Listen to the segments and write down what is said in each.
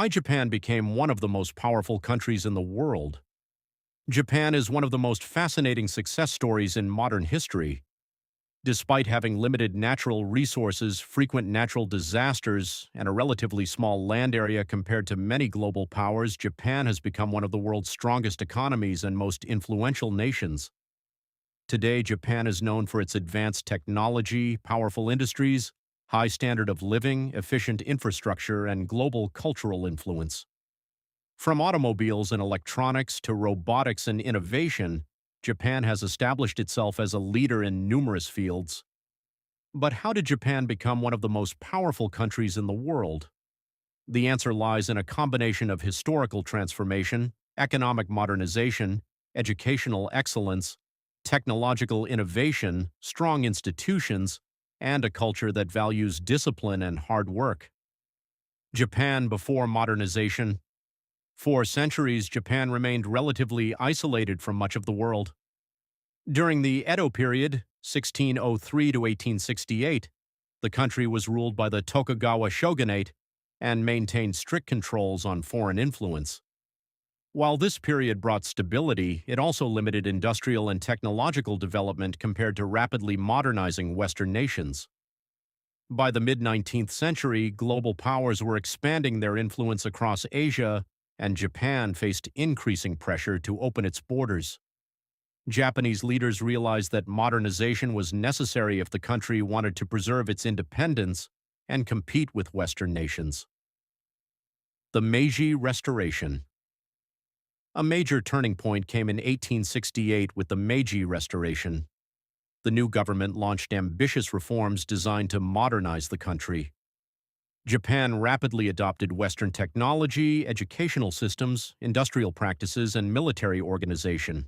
Why Japan became one of the most powerful countries in the world. Japan is one of the most fascinating success stories in modern history. Despite having limited natural resources, frequent natural disasters, and a relatively small land area compared to many global powers, Japan has become one of the world's strongest economies and most influential nations. Today, Japan is known for its advanced technology, powerful industries, high standard of living, efficient infrastructure, and global cultural influence. From automobiles and electronics to robotics and innovation, Japan has established itself as a leader in numerous fields. But how did Japan become one of the most powerful countries in the world? The answer lies in a combination of historical transformation, economic modernization, educational excellence, technological innovation, strong institutions, and a culture that values discipline and hard work. Japan before modernization. For centuries, Japan remained relatively isolated from much of the world. During the Edo period, 1603 to 1868, the country was ruled by the Tokugawa shogunate and maintained strict controls on foreign influence. While this period brought stability, it also limited industrial and technological development compared to rapidly modernizing Western nations. By the mid-19th century, global powers were expanding their influence across Asia, and Japan faced increasing pressure to open its borders. Japanese leaders realized that modernization was necessary if the country wanted to preserve its independence and compete with Western nations. The Meiji Restoration. A major turning point came in 1868 with the Meiji Restoration. The new government launched ambitious reforms designed to modernize the country. Japan rapidly adopted Western technology, educational systems, industrial practices, and military organization.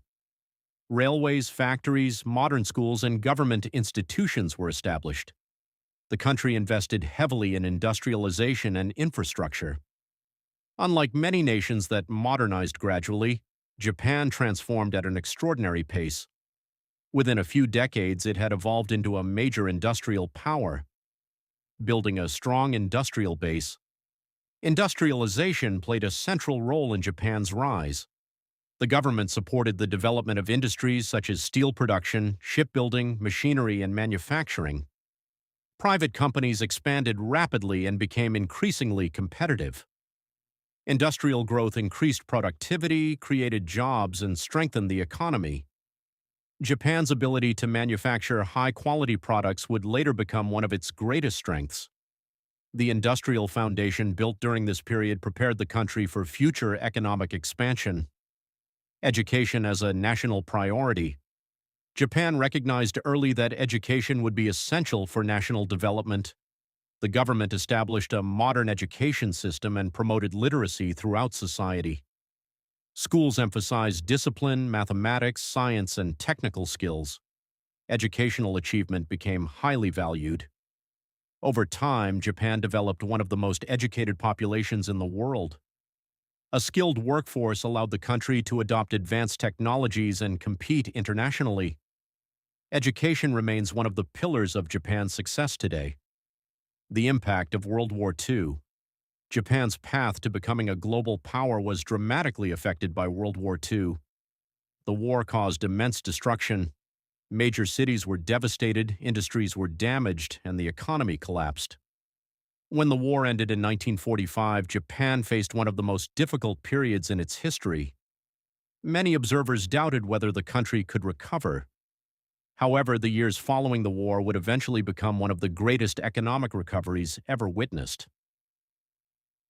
Railways, factories, modern schools, and government institutions were established. The country invested heavily in industrialization and infrastructure. Unlike many nations that modernized gradually, Japan transformed at an extraordinary pace. Within a few decades, it had evolved into a major industrial power, building a strong industrial base. Industrialization played a central role in Japan's rise. The government supported the development of industries such as steel production, shipbuilding, machinery, and manufacturing. Private companies expanded rapidly and became increasingly competitive. Industrial growth increased productivity, created jobs, and strengthened the economy. Japan's ability to manufacture high-quality products would later become one of its greatest strengths. The industrial foundation built during this period prepared the country for future economic expansion. Education as a national priority. Japan recognized early that education would be essential for national development. The government established a modern education system and promoted literacy throughout society. Schools emphasized discipline, mathematics, science, and technical skills. Educational achievement became highly valued. Over time, Japan developed one of the most educated populations in the world. A skilled workforce allowed the country to adopt advanced technologies and compete internationally. Education remains one of the pillars of Japan's success today. The impact of World War II. Japan's path to becoming a global power was dramatically affected by World War II. The war caused immense destruction. Major cities were devastated, industries were damaged, and the economy collapsed. When the war ended in 1945, Japan faced one of the most difficult periods in its history. Many observers doubted whether the country could recover. However, the years following the war would eventually become one of the greatest economic recoveries ever witnessed.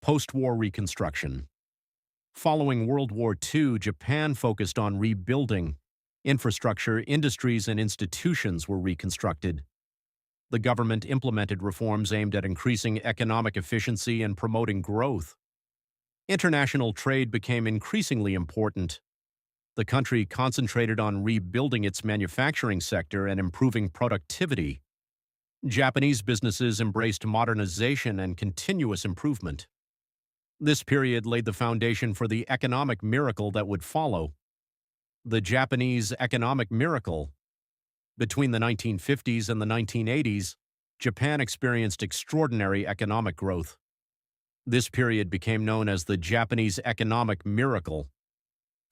Post-war reconstruction. Following World War II, Japan focused on rebuilding. Infrastructure, industries, and institutions were reconstructed. The government implemented reforms aimed at increasing economic efficiency and promoting growth. International trade became increasingly important. The country concentrated on rebuilding its manufacturing sector and improving productivity. Japanese businesses embraced modernization and continuous improvement. This period laid the foundation for the economic miracle that would follow. The Japanese economic miracle. Between the 1950s and the 1980s, Japan experienced extraordinary economic growth. This period became known as the Japanese economic miracle.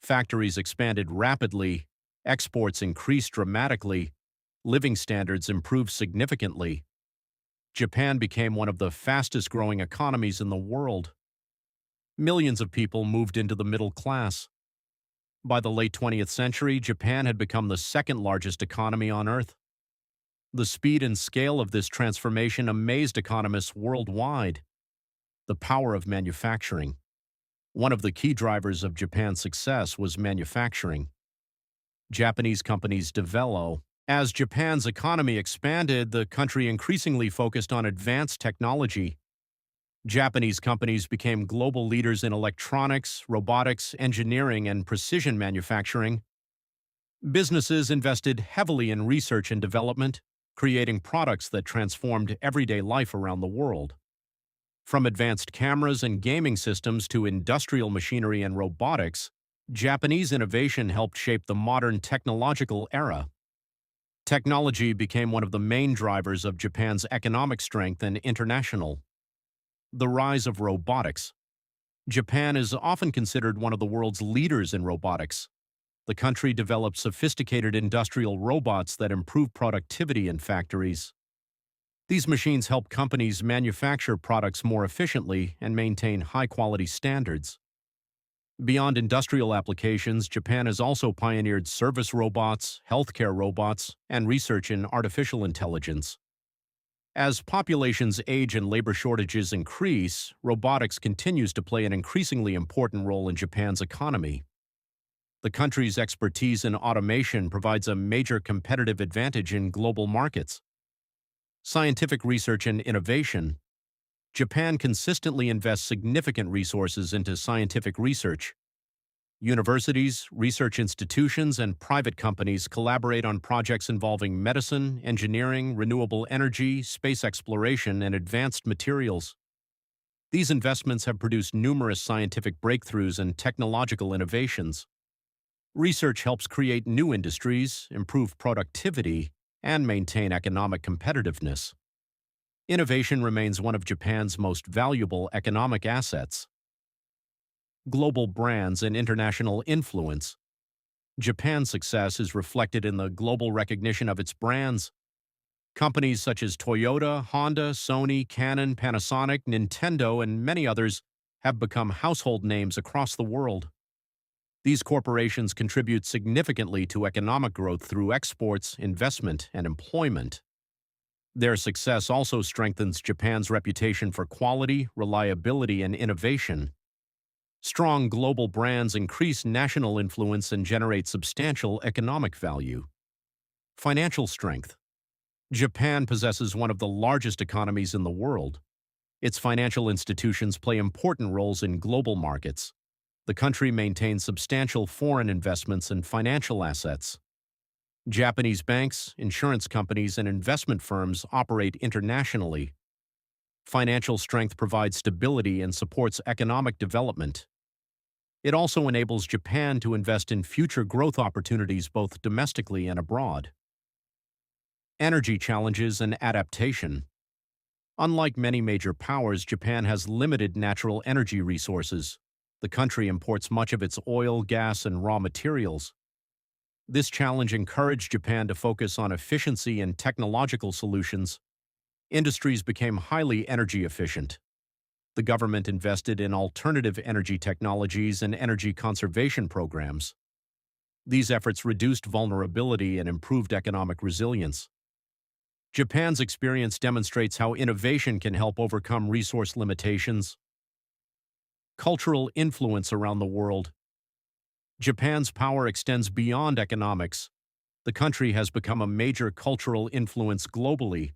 Factories expanded rapidly, exports increased dramatically, living standards improved significantly. Japan became one of the fastest-growing economies in the world. Millions of people moved into the middle class. By the late 20th century, Japan had become the second-largest economy on Earth. The speed and scale of this transformation amazed economists worldwide. The power of manufacturing. One of the key drivers of Japan's success was manufacturing. Japanese companies developed. As Japan's economy expanded, the country increasingly focused on advanced technology. Japanese companies became global leaders in electronics, robotics, engineering, and precision manufacturing. Businesses invested heavily in research and development, creating products that transformed everyday life around the world. From advanced cameras and gaming systems to industrial machinery and robotics, Japanese innovation helped shape the modern technological era. Technology became one of the main drivers of Japan's economic strength and international. The rise of robotics. Japan is often considered one of the world's leaders in robotics. The country developed sophisticated industrial robots that improve productivity in factories. These machines help companies manufacture products more efficiently and maintain high-quality standards. Beyond industrial applications, Japan has also pioneered service robots, healthcare robots, and research in artificial intelligence. As populations age and labor shortages increase, robotics continues to play an increasingly important role in Japan's economy. The country's expertise in automation provides a major competitive advantage in global markets. Scientific research and innovation. Japan consistently invests significant resources into scientific research. Universities, research institutions, and private companies collaborate on projects involving medicine, engineering, renewable energy, space exploration, and advanced materials. These investments have produced numerous scientific breakthroughs and technological innovations. Research helps create new industries, improve productivity, and maintain economic competitiveness. Innovation remains one of Japan's most valuable economic assets. Global brands and international influence. Japan's success is reflected in the global recognition of its brands. Companies such as Toyota, Honda, Sony, Canon, Panasonic, Nintendo, and many others have become household names across the world. These corporations contribute significantly to economic growth through exports, investment, and employment. Their success also strengthens Japan's reputation for quality, reliability, and innovation. Strong global brands increase national influence and generate substantial economic value. Financial strength. Japan possesses one of the largest economies in the world. Its financial institutions play important roles in global markets. The country maintains substantial foreign investments and financial assets. Japanese banks, insurance companies, and investment firms operate internationally. Financial strength provides stability and supports economic development. It also enables Japan to invest in future growth opportunities both domestically and abroad. Energy challenges and adaptation. Unlike many major powers, Japan has limited natural energy resources. The country imports much of its oil, gas, and raw materials. This challenge encouraged Japan to focus on efficiency and technological solutions. Industries became highly energy efficient. The government invested in alternative energy technologies and energy conservation programs. These efforts reduced vulnerability and improved economic resilience. Japan's experience demonstrates how innovation can help overcome resource limitations. Cultural influence around the world. Japan's power extends beyond economics. The country has become a major cultural influence globally.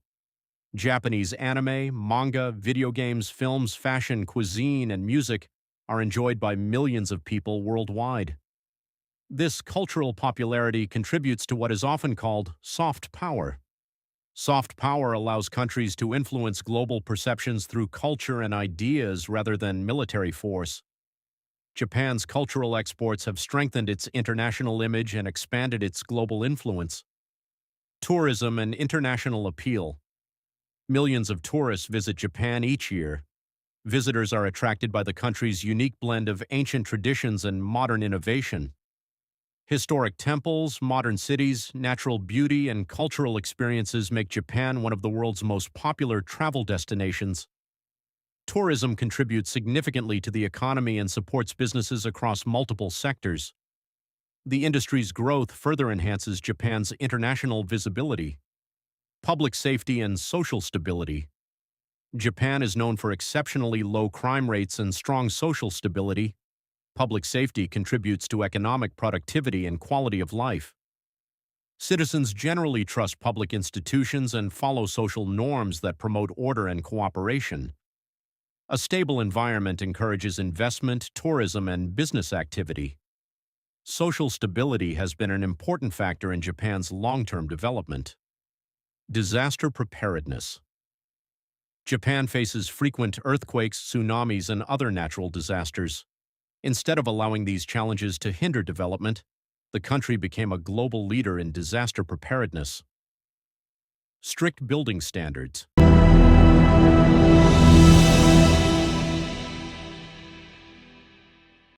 Japanese anime, manga, video games, films, fashion, cuisine, and music are enjoyed by millions of people worldwide. This cultural popularity contributes to what is often called soft power. Soft power allows countries to influence global perceptions through culture and ideas rather than military force. Japan's cultural exports have strengthened its international image and expanded its global influence. Tourism and international appeal. Millions of tourists visit Japan each year. Visitors are attracted by the country's unique blend of ancient traditions and modern innovation. Historic temples, modern cities, natural beauty, and cultural experiences make Japan one of the world's most popular travel destinations. Tourism contributes significantly to the economy and supports businesses across multiple sectors. The industry's growth further enhances Japan's international visibility. Public safety and social stability. Japan is known for exceptionally low crime rates and strong social stability. Public safety contributes to economic productivity and quality of life. Citizens generally trust public institutions and follow social norms that promote order and cooperation. A stable environment encourages investment, tourism, and business activity. Social stability has been an important factor in Japan's long-term development. Disaster preparedness. Japan faces frequent earthquakes, tsunamis, and other natural disasters. Instead of allowing these challenges to hinder development, the country became a global leader in disaster preparedness. Strict building standards.